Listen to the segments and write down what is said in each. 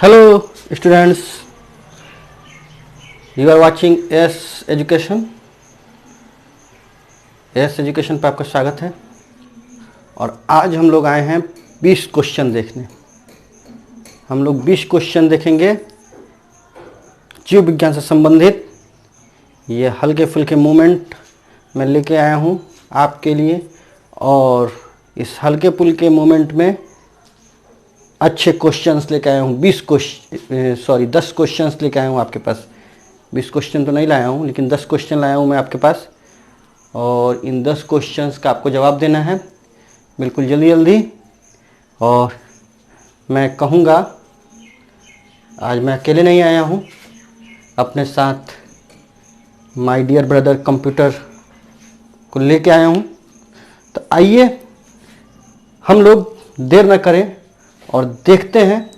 Hello students, you are watching S education. S education पर आपका स्वागत है और आज हम लोग आए हैं 20 क्वेश्चन देखने। हम लोग 20 क्वेश्चन देखेंगे जीव विज्ञान से संबंधित। ये हल्के फुल्के मूवमेंट मैं लेके आया हूँ आपके लिए और इस हल्के फुल्के मूवमेंट में अच्छे क्वेश्चंस लेके आया हूँ। 10 क्वेश्चंस लेके आया हूँ आपके पास। 20 क्वेश्चन तो नहीं लाया हूँ लेकिन 10 क्वेश्चन लाया हूँ मैं आपके पास और इन 10 क्वेश्चंस का आपको जवाब देना है बिल्कुल जल्दी जल्दी। और मैं कहूँगा आज मैं अकेले नहीं आया हूँ, अपने साथ माय डियर ब्रदर कंप्यूटर को लेके आया हूँ। तो आइए हम लोग देर न करें और देखते हैं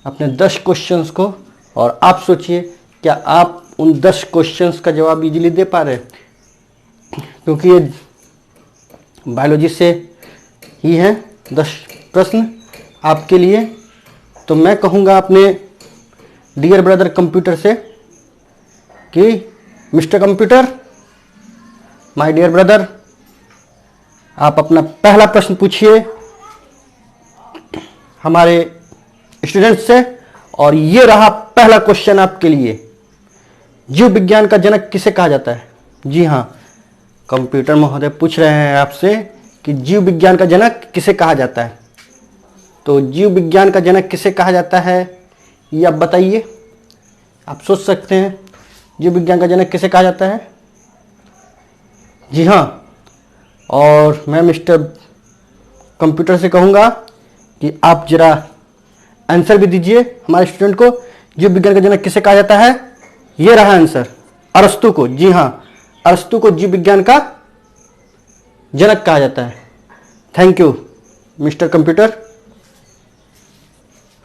अपने 10 क्वेश्चंस को। और आप सोचिए क्या आप उन 10 क्वेश्चंस का जवाब इजीली दे पा रहे हैं, क्योंकि ये बायोलॉजी से ही हैं 10 प्रश्न आपके लिए। तो मैं कहूँगा अपने डियर ब्रदर कंप्यूटर से कि mister computer, my dear brother, आप अपना पहला प्रश्न पूछिए हमारे स्टूडेंट से। और ये रहा पहला क्वेश्चन आपके लिए। जीव विज्ञान का जनक किसे कहा जाता है? जी हाँ, कंप्यूटर महोदय पूछ रहे हैं आपसे कि जीव विज्ञान का जनक किसे कहा जाता है। तो जीव विज्ञान का जनक किसे कहा जाता है ये आप बताइए। आप सोच सकते हैं जीव विज्ञान का जनक किसे कहा जाता है। जी हाँ, और मैं मिस्टर कंप्यूटर से कहूँगा कि आप जरा आंसर भी दीजिए हमारे स्टूडेंट को। जीव विज्ञान का जनक किसे कहा जाता है? ये रहा आंसर, अरस्तु को। जी हाँ, अरस्तु को जीव विज्ञान का जनक कहा जाता है। Thank you mister computer,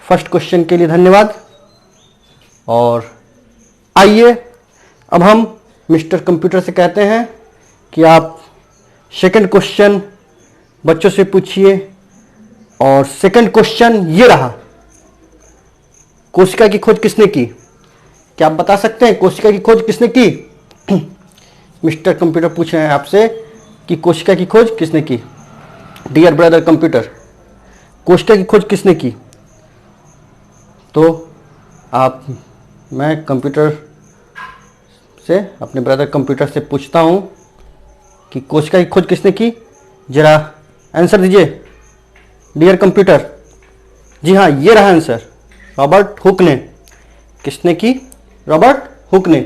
first question के लिए धन्यवाद। और आइए अब हम मिस्टर कंप्यूटर से कहते हैं कि आप सेकंड क्वेश्चन बच्चों से पूछिए। और सेकंड क्वेश्चन ये रहा, कोशिका की खोज किसने की? क्या आप बता सकते हैं कोशिका की खोज किसने की? मिस्टर कंप्यूटर पूछ रहे हैं आपसे कि कोशिका की खोज किसने की। डियर ब्रदर कंप्यूटर, कोशिका की खोज किसने की? तो मैं कंप्यूटर से, अपने ब्रदर कंप्यूटर से पूछता हूं कि कोशिका की खोज किसने की। जरा आंसर दीजिए डियर कंप्यूटर। जी हाँ, ये रहा आंसर, रॉबर्ट हुक ने। किसने की? रॉबर्ट हुक ने।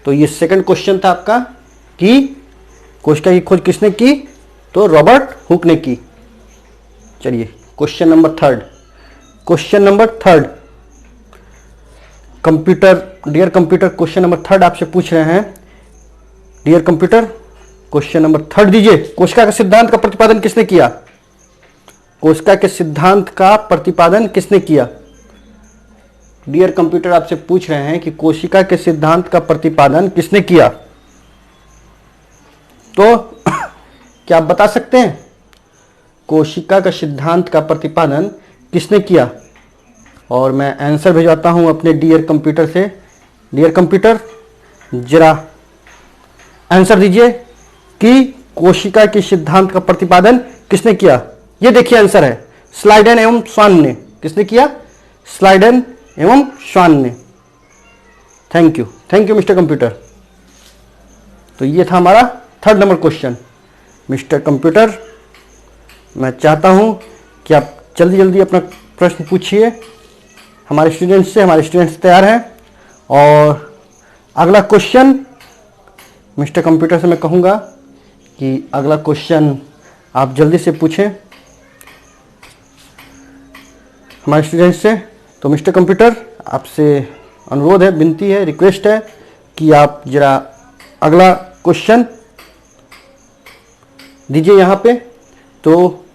तो ये सेकंड क्वेश्चन था आपका कि कोशिका की खोज किसने की, तो रॉबर्ट हुक ने की। चलिए question number third. Computer, dear computer, question number third आपसे पूछ रहे हैं। Dear computer, question number third दीजिए। कोशिका का सिद्धांत का प्रतिपादन किसने किया? कोशिका के सिद्धांत का प्रतिपादन किसने किया? डियर कंप्यूटर आपसे पूछ रहे हैं कि कोशिका के सिद्धांत का प्रतिपादन किसने किया। तो क्या आप बता सकते हैं कोशिका का सिद्धांत का प्रतिपादन किसने किया? और मैं आंसर भिजवाता हूं अपने डियर कंप्यूटर से। डियर कंप्यूटर, जरा आंसर दीजिए कि कोशिका के सिद्धांत का प्रतिपादन किसने किया। ये देखिए आंसर है, स्लाइडेन एवं स्वान ने। किसने किया? स्लाइडेन एवं स्वान ने। Thank you mister computer. तो ये था हमारा third number question. Mister computer, मैं चाहता हूं कि आप जल्दी जल्दी अपना प्रश्न पूछिए हमारे स्टूडेंट्स से। हमारे स्टूडेंट्स तैयार हैं। और अगला क्वेश्चन मिस्टर कंप्यूटर से मैं कहूँगा कि अगला क्वेश्चन आप जल्दी से पूछें हमारे स्टूडेंट्स से। तो मिस्टर कंप्यूटर, आपसे अनुरोध है, विनती है, रिक्वेस्ट है कि आप जरा अगला क्वेश्चन दीजिए यहाँ पे। तो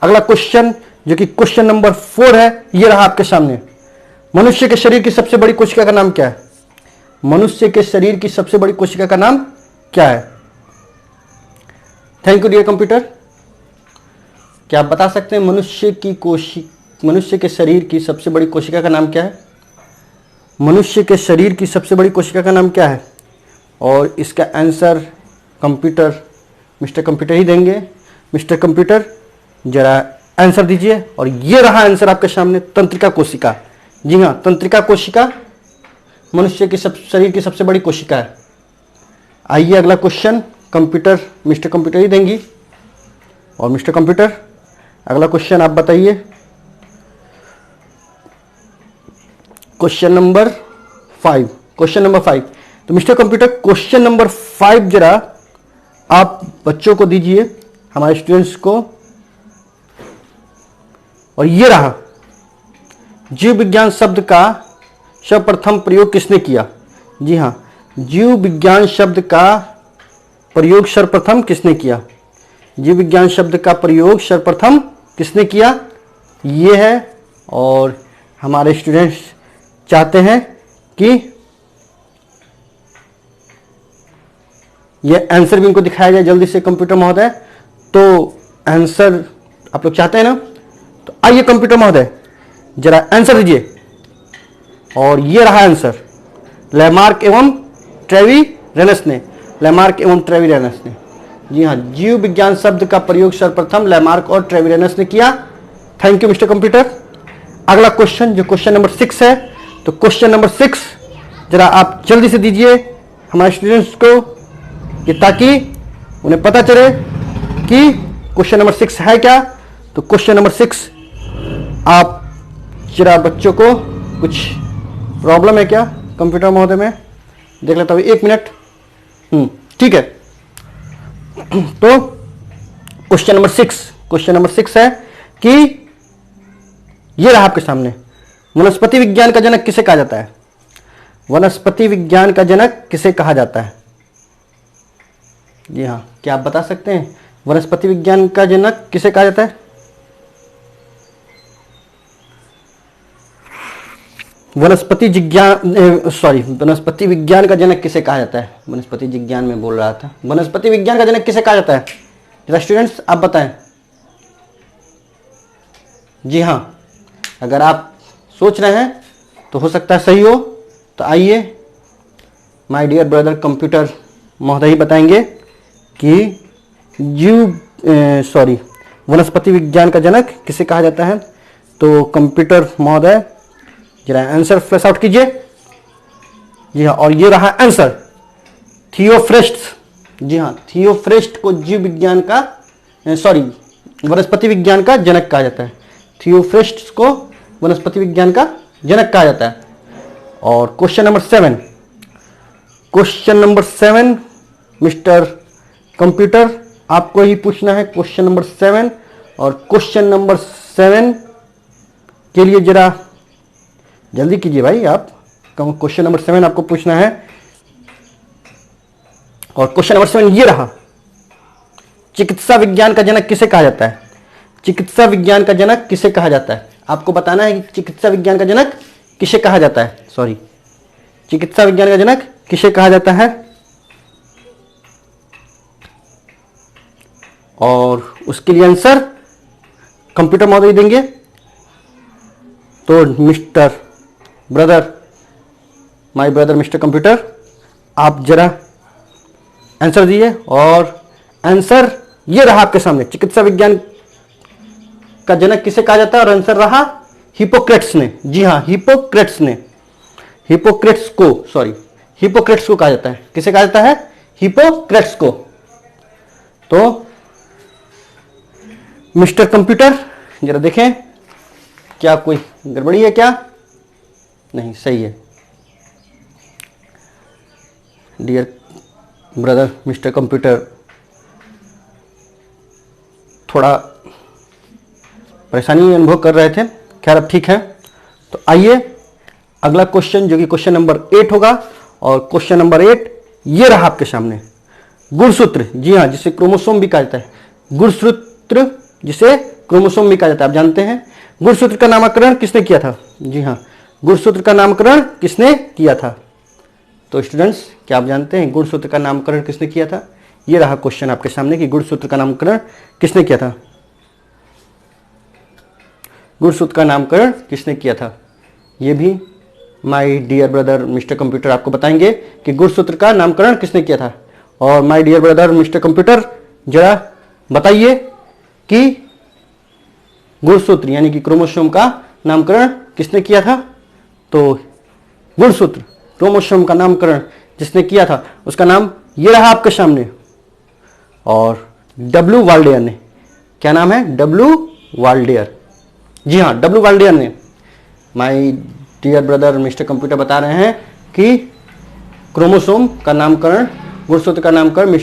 अगला क्वेश्चन जो कि क्वेश्चन नंबर 4 है, ये रहा आपके सामने। मनुष्य के शरीर की सबसे बड़ी कोशिका का नाम क्या है? मनुष्य के शरीर की सबसे बड़ी कोशिका का नाम क्या है? Thank you dear computer. क्या आप बता सकते हैं मनुष्य की मनुष्य के शरीर की सबसे बड़ी कोशिका का नाम क्या है? मनुष्य के शरीर की सबसे बड़ी कोशिका का नाम क्या है? और इसका आंसर कंप्यूटर, मिस्टर कंप्यूटर ही देंगे। मिस्टर कंप्यूटर जरा आंसर दीजिए। और ये रहा आंसर आपके सामने, तंत्रिका कोशिका। जी हाँ, तंत्रिका कोशिका मनुष्य की शरीर की सबसे बड़ी कोशिका है। आइए अगला क्वेश्चन, कंप्यूटर, मिस्टर कंप्यूटर ही देंगी। और मिस्टर कंप्यूटर अगला क्वेश्चन आप बताइए। Question number 5, question number 5। तो मिस्टर कंप्यूटर क्वेश्चन नंबर 5 जरा आप बच्चों को दीजिए, हमारे स्टूडेंट्स को। और ये रहा, जीव विज्ञान शब्द का सर्वप्रथम प्रयोग किसने किया? जी हाँ, जीव विज्ञान शब्द का प्रयोग सर्वप्रथम किसने किया? जीव विज्ञान शब्द का प्रयोग सर्वप्रथम किसने किया? ये है। और हमारे स्टूडेंट्स चाहते हैं कि ये आंसर भी इनको दिखाया जाए जल्दी से कंप्यूटर महोदय। तो आंसर आप लोग चाहते हैं ना? तो आइए कंप्यूटर महोदय जरा आंसर दीजिए। और ये रहा आंसर, लैमार्क एवं ट्रेविरेनस ने। लैमार्क एवं ट्रेविरेनस ने, जी हाँ, जीव विज्ञान शब्द का प्रयोग सर्वप्रथम लैमार्क और ट्रेविरेनस ने किया। Thank you mister computer. अगला क्वेश्चन जो क्वेश्चन नंबर 6 है, तो क्वेश्चन नंबर 6 जरा आप जल्दी से दीजिए हमारे स्टूडेंट्स को, कि ताकि उन्हें पता चले कि क्वेश्चन नंबर 6 है क्या। तो क्वेश्चन नंबर 6 आप जरा बच्चों को, कुछ प्रॉब्लम है क्या कंप्यूटर महोदय में? देख लेता हूँ, 1 मिनट। ठीक है। तो क्वेश्चन नंबर 6 है कि ये रहा आपके सामने, वनस्पति विज्ञान का जनक किसे कहा जाता है? वनस्पति विज्ञान का जनक किसे कहा जाता है? जी हाँ, क्या आप बता सकते हैं वनस्पति विज्ञान का जनक किसे कहा जाता है? वनस्पति विज्ञान का जनक किसे कहा जाता है? वनस्पति विज्ञान में बोल रहा था। वनस्पति विज्ञान का जनक किसे कहा जाता है? जरा स्टूडेंट्स आप बताएं। जी हाँ, अगर आप सोच रहे हैं तो हो सकता है सही हो। तो आइए माय डियर ब्रदर कंप्यूटर महोदय ही बताएंगे कि वनस्पति विज्ञान का जनक किसे कहा जाता है। तो कंप्यूटर महोदय जरा आंसर फ्लैश आउट कीजिए। जी हाँ, और ये रहा आंसर, थियोफ्रेस्ट्स। जी हाँ, थियोफ्रेस्ट को जीव विज्ञान का वनस्पति विज्ञान का जनक कहा जाता है। थियोफ्रेस्ट्स को वनस्पति विज्ञान का जनक कहा जाता है। और क्वेश्चन नंबर 7 मिस्टर कंप्यूटर आपको ही पूछना है, क्वेश्चन नंबर 7। और क्वेश्चन नंबर 7 के लिए जरा जल्दी कीजिए भाई आप। क्वेश्चन नंबर 7 आपको पूछना है। और क्वेश्चन नंबर 7 ये रहा, चिकित्सा विज्ञान का जनक किसे कहा जाता है? चिकित्सा विज्ञान का जनक किसे कहा जाता है? आपको बताना है कि चिकित्सा विज्ञान का जनक किसे कहा जाता है। चिकित्सा विज्ञान का जनक किसे कहा जाता है? और उसके लिए आंसर कंप्यूटर महोदय देंगे। तो माय ब्रदर मिस्टर कंप्यूटर, आप जरा आंसर दिए। और आंसर ये रहा आपके सामने, चिकित्सा विज्ञान का जनक किसे कहा जाता है? और आंसर रहा हिपोक्रेट्स ने। जी हाँ, हिपोक्रेट्स को कहा जाता है। किसे कहा जाता है? हिपोक्रेट्स को। तो मिस्टर कंप्यूटर जरा देखें, क्या कोई गड़बड़ी है क्या? नहीं, सही है। डियर ब्रदर मिस्टर कंप्यूटर थोड़ा परेशानी अनुभव कर रहे थे, खैर अब ठीक है। तो आइए अगला क्वेश्चन जो कि क्वेश्चन नंबर 8 होगा। और क्वेश्चन नंबर 8 ये रहा आपके सामने, गुणसूत्र। जी हाँ, जिसे क्रोमोसोम भी कहा जाता है। गुणसूत्र जिसे क्रोमोसोम भी कहा जाता है, आप जानते हैं। गुणसूत्र का नामकरण किसने किया था? जी हाँ, गुणसूत्र का नामकरण किसने किया था? तो स्टूडेंट्स क्या आप जानते हैं गुणसूत्र का नामकरण किसने किया था? ये रहा क्वेश्चन आपके सामने कि गुणसूत्र का नामकरण किसने किया था। गुणसूत्र का नामकरण किसने किया था? ये भी my dear brother mister computer आपको बताएंगे कि गुणसूत्र का नामकरण किसने किया था। और my dear brother mister computer जरा बताइए कि गुणसूत्र यानी कि क्रोमोसोम का नामकरण किसने किया था? तो गुणसूत्र क्रोमोसोम का नामकरण जिसने किया था उसका नाम ये रहा आपके सामने, और डब्ल्यू वाल्डेयर ने। क्या नाम है? W Waldeyer. जी हाँ, डब्ल्यू वाल्डेयर ने। My dear brother mister computer बता रहे हैं कि क्रोमोसोम का नामकरण, गुणसूत्र का नामकरण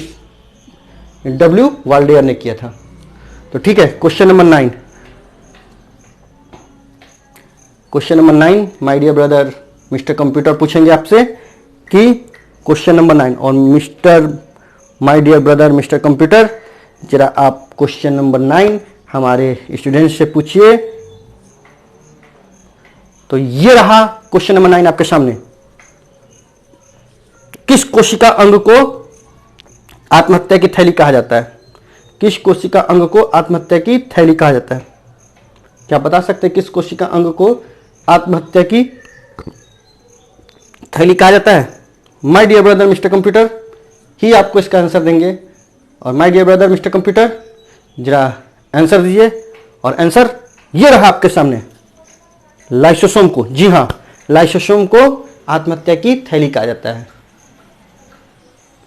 डब्ल्यू वाल्डेयर ने किया था। तो ठीक है, question number 9। Question number 9 my dear brother mister computer पूछेंगे आपसे कि क्वेश्चन नंबर 9, और my dear brother mister computer जरा आप क्वेश्चन नंबर 9 हमारे स्टूडेंट्स से पूछिए। तो ये रहा क्वेश्चन नंबर 9 आपके सामने। किस कोशिका अंग को आत्महत्या की थैली कहा जाता है? किस कोशिका अंग को आत्महत्या की थैली कहा जाता है? क्या बता सकते हैं किस कोशिका अंग को आत्महत्या की थैली कहा जाता है? My dear brother mister computer ही आपको इसका आंसर देंगे। और my dear brother mister computer जरा आंसर दीजिए, और आंसर ये रहा आपके सामने, लाइसोसोम को। जी हाँ, लाइसोसोम को आत्महत्या की थैली कहा जाता है।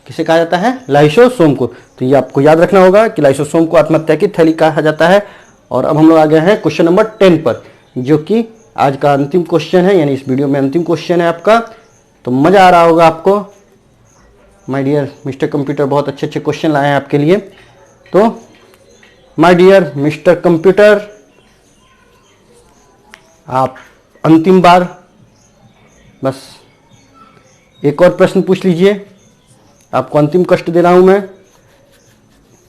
किसे कहा जाता है? लाइसोसोम को। तो ये आपको याद रखना होगा कि लाइसोसोम को आत्महत्या की थैली कहा जाता है। और अब हम लोग आ गए हैं क्वेश्चन नंबर 10 पर, जो कि आज का अंतिम क्वेश्चन है, यानी इस वीडियो में अंतिम क्वेश्चन है आपका। तो मजा आ रहा होगा आपको। माय डियर मिस्टर कंप्यूटर बहुत अच्छे अच्छे क्वेश्चन लाए हैं आपके लिए। तो माय डियर मिस्टर कंप्यूटर, आप अंतिम बार बस एक और प्रश्न पूछ लीजिए। आपको अंतिम कष्ट दे रहा हूं मैं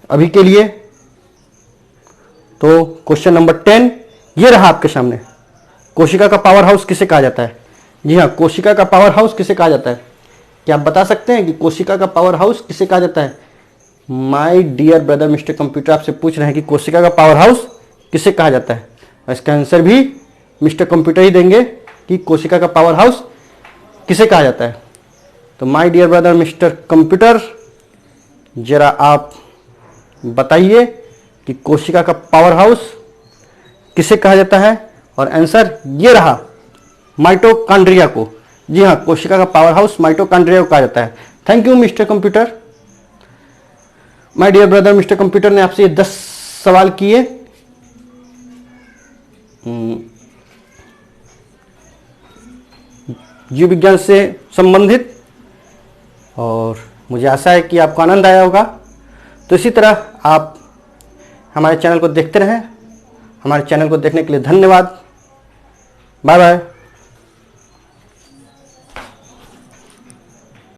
अभी के लिए। तो क्वेश्चन नंबर 10 ये रहा आपके सामने। कोशिका का पावर हाउस किसे कहा जाता है? जी हाँ, कोशिका का पावर हाउस किसे कहा जाता है? क्या आप बता सकते हैं कि कोशिका का पावर हाउस किसे कहा जाता है? My dear brother mister computer आपसे पूछ रहे हैं कि कोशिका का पावर हाउस किसे कहा जाता है। और इसका आंसर भी मिस्टर कंप्यूटर ही देंगे कि कोशिका का पावर हाउस किसे कहा जाता है। तो my dear brother mister computer जरा आप बताइए कि कोशिका का पावर हाउस किसे कहा जाता है। और आंसर ये रहा, माइटोकॉन्ड्रिया को। जी हाँ, कोशिका का पावर हाउस माइटोकॉन्ड्रिया को कहा जाता है। Thank you mister computer. My dear brother mister computer ने आपसे 10 सवाल किए। जीव विज्ञान से संबंधित, और मुझे आशा है कि आपको आनंद आया होगा। तो इसी तरह आप हमारे चैनल को देखते रहें। हमारे चैनल को देखने के लिए धन्यवाद। Bye bye.